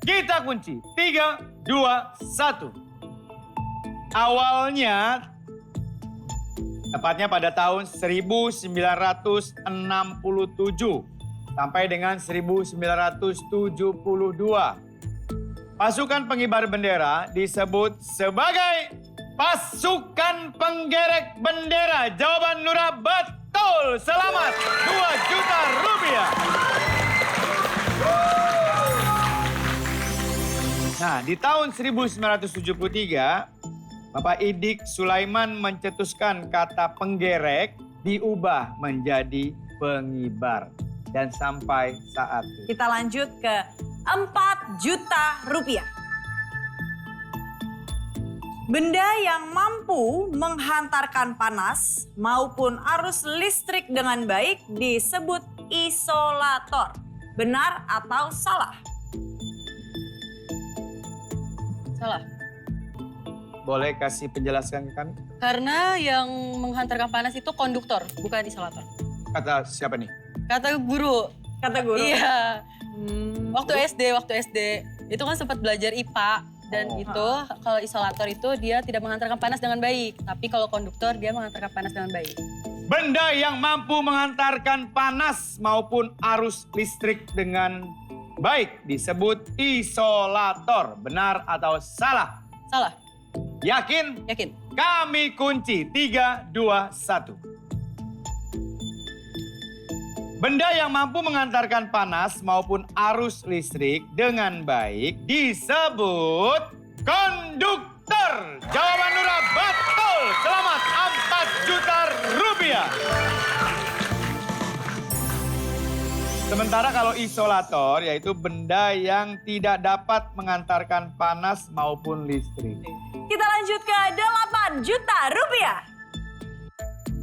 Kita kunci. 3, 2, 1. Awalnya, tepatnya pada tahun 1967 sampai dengan 1972. Pasukan pengibar bendera disebut sebagai pasukan penggerek bendera. Jawaban Nura betul. Selamat 2 juta rupiah. Nah, di tahun 1973, Bapak Idik Sulaiman mencetuskan kata penggerek diubah menjadi pengibar. Dan sampai saat ini. Kita lanjut ke 4 juta rupiah. Benda yang mampu menghantarkan panas maupun arus listrik dengan baik disebut isolator. Benar atau salah? Salah. Boleh kasih penjelasan ke kami? Karena yang menghantarkan panas itu konduktor, bukan isolator. Kata siapa nih? Kata guru. Kata guru. Iya. Waktu SD. Itu kan sempat belajar IPA. Dan itu kalau isolator itu dia tidak menghantarkan panas dengan baik. Tapi kalau konduktor dia menghantarkan panas dengan baik. Benda yang mampu menghantarkan panas maupun arus listrik dengan baik disebut isolator. Benar atau salah? Salah. Yakin? Yakin. Kami kunci 3, 2, 1. Benda yang mampu mengantarkan panas maupun arus listrik dengan baik disebut konduktor. Jawaban Nura betul. Selamat 4 juta rupiah. Sementara kalau isolator yaitu benda yang tidak dapat mengantarkan panas maupun listrik. Kita lanjut ke 8 juta rupiah.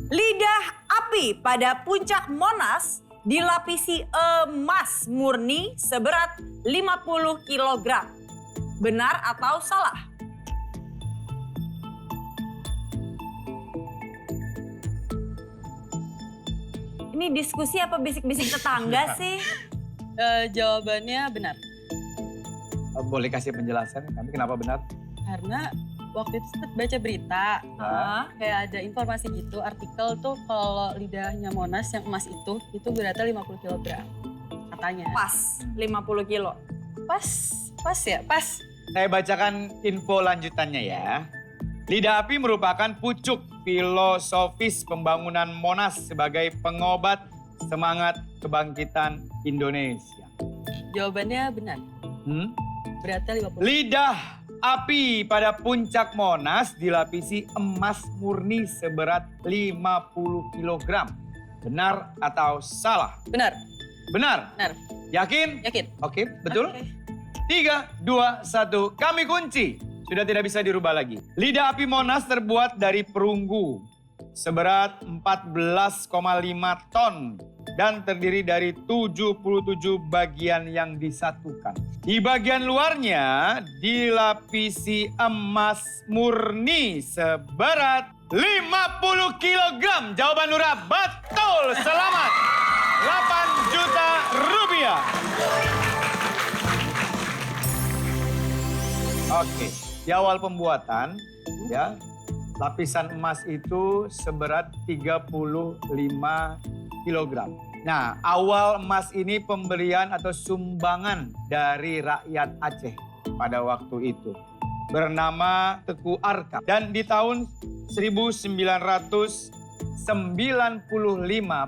Lidah api pada puncak Monas dilapisi emas murni seberat 50 kg. Benar atau salah? Ini diskusi apa bisik-bisik tetangga sih? Jawabannya benar. Boleh kasih penjelasan kami kenapa benar? Karena waktu itu sempat baca berita, kayak ada informasi gitu, artikel tuh kalau lidahnya Monas yang emas itu beratnya 50 kg. Katanya. Pas, 50 kilo. Pas ya? Pas. Saya bacakan info lanjutannya ya. Lidah api merupakan pucuk filosofis pembangunan Monas sebagai pengobat semangat kebangkitan Indonesia. Jawabannya benar. Beratnya 50 kg. Lidah api pada puncak Monas dilapisi emas murni seberat 50 kg. Benar atau salah? Benar. Benar. Benar. Yakin? Yakin. Oke, betul. Oke. 3, 2, 1, kami kunci. Sudah tidak bisa dirubah lagi. Lidah api Monas terbuat dari perunggu seberat 14,5 ton dan terdiri dari 77 bagian yang disatukan. Di bagian luarnya dilapisi emas murni seberat 50 kg. Jawaban Nura betul. Selamat 8 juta rupiah. Oke, di awal pembuatan ya lapisan emas itu seberat 35 kg. Nah, awal emas ini pemberian atau sumbangan dari rakyat Aceh pada waktu itu. Bernama Teku Arka. Dan di tahun 1995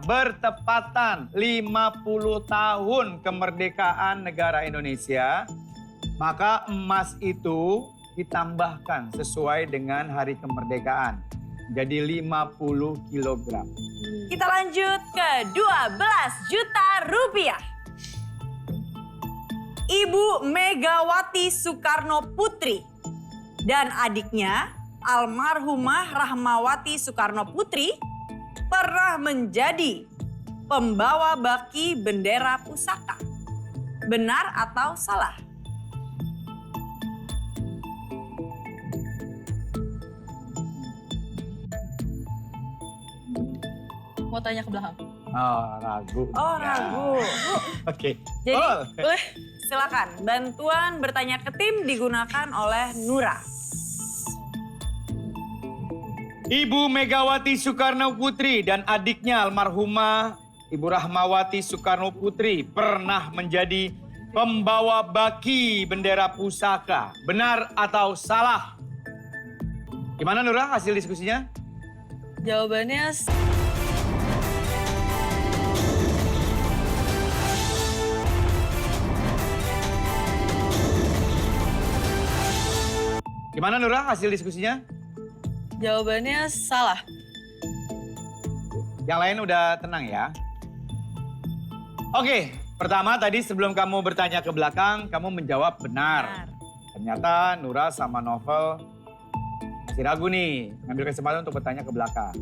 bertepatan 50 tahun kemerdekaan negara Indonesia, maka emas itu ditambahkan sesuai dengan hari kemerdekaan. Jadi 50 kg. Kita lanjut ke 12 juta rupiah. Ibu Megawati Soekarno Putri dan adiknya almarhumah Rahmawati Soekarno Putri pernah menjadi pembawa baki bendera pusaka. Benar atau salah? Mau tanya ke belakang. Oh, ragu. Oh, Ya. ragu. Oke. Jadi, Oh. Boleh? silakan. Bantuan bertanya ke tim digunakan oleh Nura. Ibu Megawati Soekarno Putri dan adiknya almarhumah Ibu Rahmawati Soekarno Putri pernah menjadi pembawa baki bendera pusaka. Benar atau salah? Gimana Nura hasil diskusinya? Jawabannya Gimana Nura hasil diskusinya? jawabannya salah. Yang lain udah tenang ya. Oke, pertama tadi sebelum kamu bertanya ke belakang, kamu menjawab benar. Ternyata Nura sama Novel masih ragu nih, ngambil kesempatan untuk bertanya ke belakang.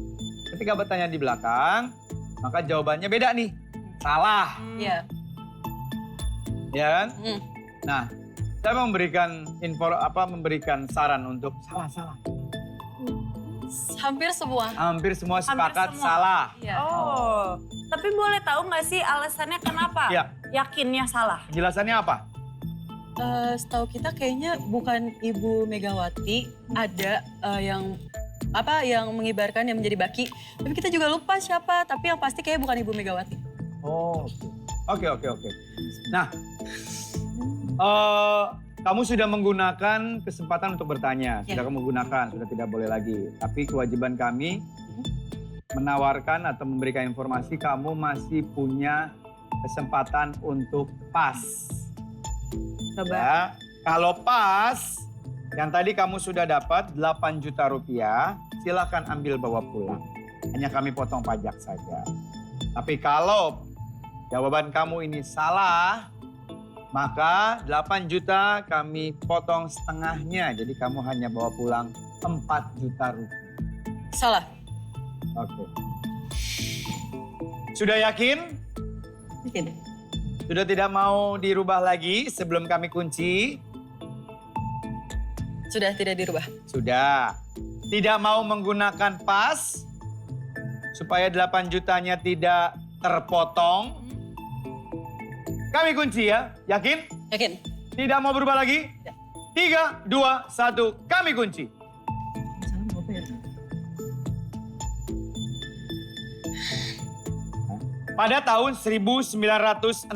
Ketika bertanya di belakang, maka jawabannya beda nih. Salah, Iya. ya kan? Hmm. Nah, saya memberikan saran untuk salah. Hampir semua. Hampir semua sepakat semua. salah. Iya. Oh, tapi boleh tahu nggak sih alasannya kenapa Iya. yakinnya salah? Penjelasannya apa? Setahu kita kayaknya bukan Ibu Megawati, ada yang mengibarkan yang menjadi baki. Tapi kita juga lupa siapa, tapi yang pasti kayaknya bukan Ibu Megawati. Oh, oke. Nah, kamu sudah menggunakan kesempatan untuk bertanya. Sudah Ya. kamu gunakan, sudah tidak boleh lagi. Tapi kewajiban kami menawarkan atau memberikan informasi, kamu masih punya kesempatan untuk pas. Coba. Ya, kalau pas, yang tadi kamu sudah dapat 8 juta rupiah, silakan ambil bawa pulang. Hanya kami potong pajak saja. Tapi kalau jawaban kamu ini salah, maka 8 juta kami potong setengahnya. Jadi kamu hanya bawa pulang 4 juta rupiah. Salah. Oke. Sudah yakin? Yakin. Sudah tidak mau dirubah lagi sebelum kami kunci? Sudah tidak dirubah. Sudah. Tidak mau menggunakan pas supaya 8 jutanya tidak terpotong. Kami kunci ya. Yakin? Yakin. Tidak mau berubah lagi? Ya. 3, 2, 1. Kami kunci. Pada tahun 1964,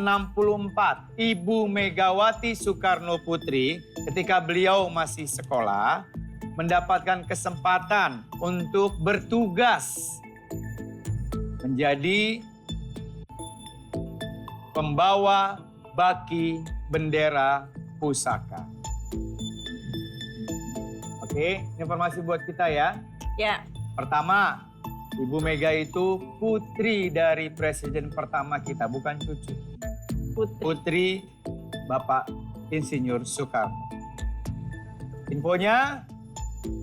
Ibu Megawati Soekarno Putri ketika beliau masih sekolah mendapatkan kesempatan untuk bertugas menjadi pembawa baki bendera pusaka. Oke, informasi buat kita ya. Ya. Pertama, Ibu Mega itu putri dari presiden pertama kita, bukan cucu. Putri Bapak Insinyur Soekarno. Infonya,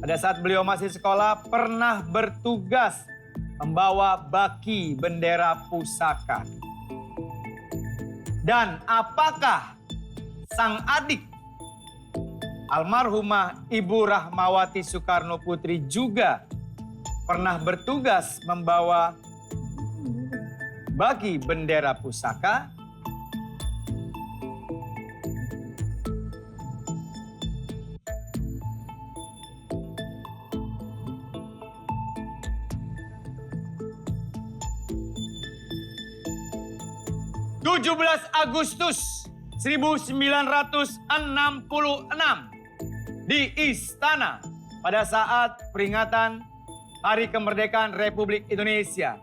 pada saat beliau masih sekolah pernah bertugas membawa baki bendera pusaka. Dan apakah sang adik almarhumah Ibu Rahmawati Soekarno Putri juga pernah bertugas membawa baki bendera pusaka? Agustus 1966 di Istana pada saat peringatan Hari Kemerdekaan Republik Indonesia.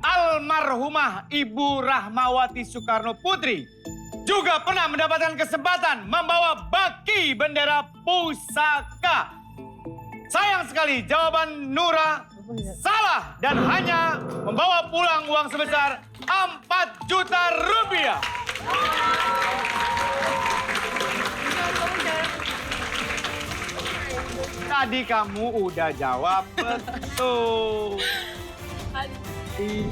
Almarhumah Ibu Rahmawati Soekarno Putri juga pernah mendapatkan kesempatan membawa baki bendera pusaka. Sayang sekali jawaban Nura salah dan hanya membawa pulang uang sebesar 4 juta rupiah. Tadi kamu udah jawab betul. Tadi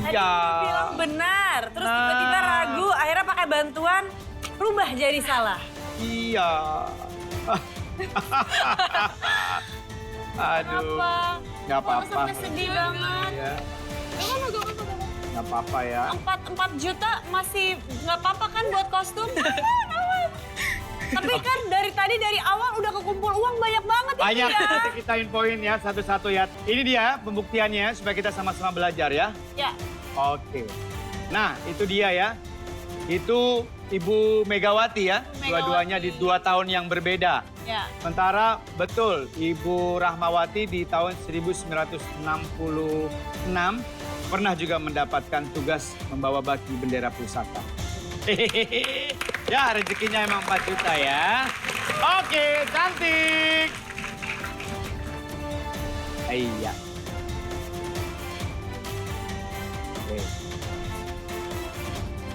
Iya. bilang benar, terus tiba-tiba Nah. ragu, akhirnya pakai bantuan, rubah jadi salah. Iya. Aduh. Apa? Nggak Kok apa-apa. sampai sedih banget. Ya. Nggak Nggak apa-apa ya. 4 juta masih nggak apa-apa kan buat kostum? Aman. Tapi kan dari awal udah kekumpul uang banyak banget ini Banyak, ya. nanti kita infoin ya satu-satu ya. Ini dia pembuktiannya supaya kita sama-sama belajar ya. Ya. Oke. Nah, itu dia ya. Itu Ibu Megawati ya. Megawati. Dua-duanya di 2 tahun yang berbeda. Ya. Sementara betul Ibu Rahmawati di tahun 1966 pernah juga mendapatkan tugas membawa baki bendera pusaka. Hehehe. Ya rezekinya emang 4 juta ya. Oke, cantik. Iya.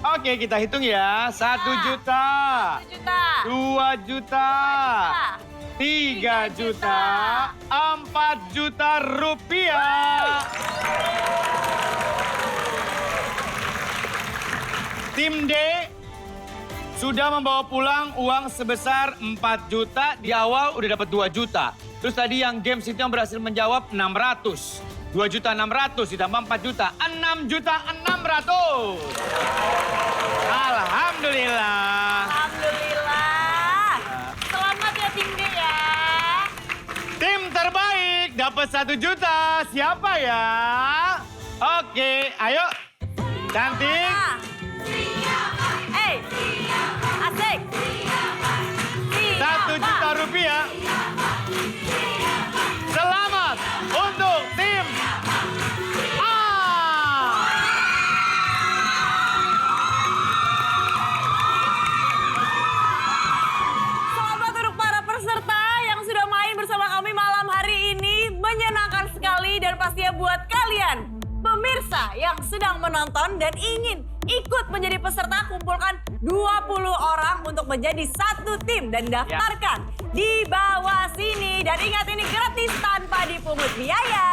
Oke, kita hitung ya. 1 juta. 1 juta. 2 juta. 3 juta. 4 juta rupiah. Tim D sudah membawa pulang uang sebesar 4 juta. Di awal udah dapat 2 juta. Terus tadi yang games itu yang berhasil menjawab 600. 2 juta 600 ditambah 4 juta. 6 juta 600. Alhamdulillah. Alhamdulillah. Selamat ya tim D ya. Tim terbaik dapat 1 juta. Siapa ya? Oke, ayo. Cantik. Asik. 1 juta rupiah. Selamat untuk tim A. Selamat untuk para peserta yang sudah main bersama kami malam hari ini. Menyenangkan sekali dan pastinya buat kalian pemirsa yang sedang menonton dan ingin ikut menjadi peserta, kumpulkan 20 orang untuk menjadi satu tim dan daftarkan di bawah sini. Dan ingat ini gratis tanpa dipungut biaya.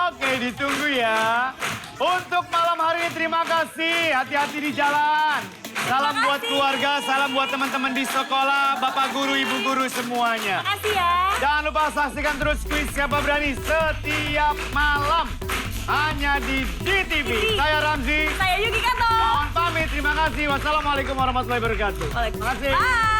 Oke, ditunggu ya. Untuk malam hari ini terima kasih. Hati-hati di jalan. Salam buat keluarga, salam buat teman-teman di sekolah, bapak guru, ibu guru semuanya. Makasih ya. Jangan lupa saksikan terus kuis Siapa Berani setiap malam. Hanya di DTV. Saya Ramzi. Saya Yuki Kato. Mohon pamit, terima kasih. Wassalamualaikum warahmatullahi wabarakatuh. Terima kasih. Bye.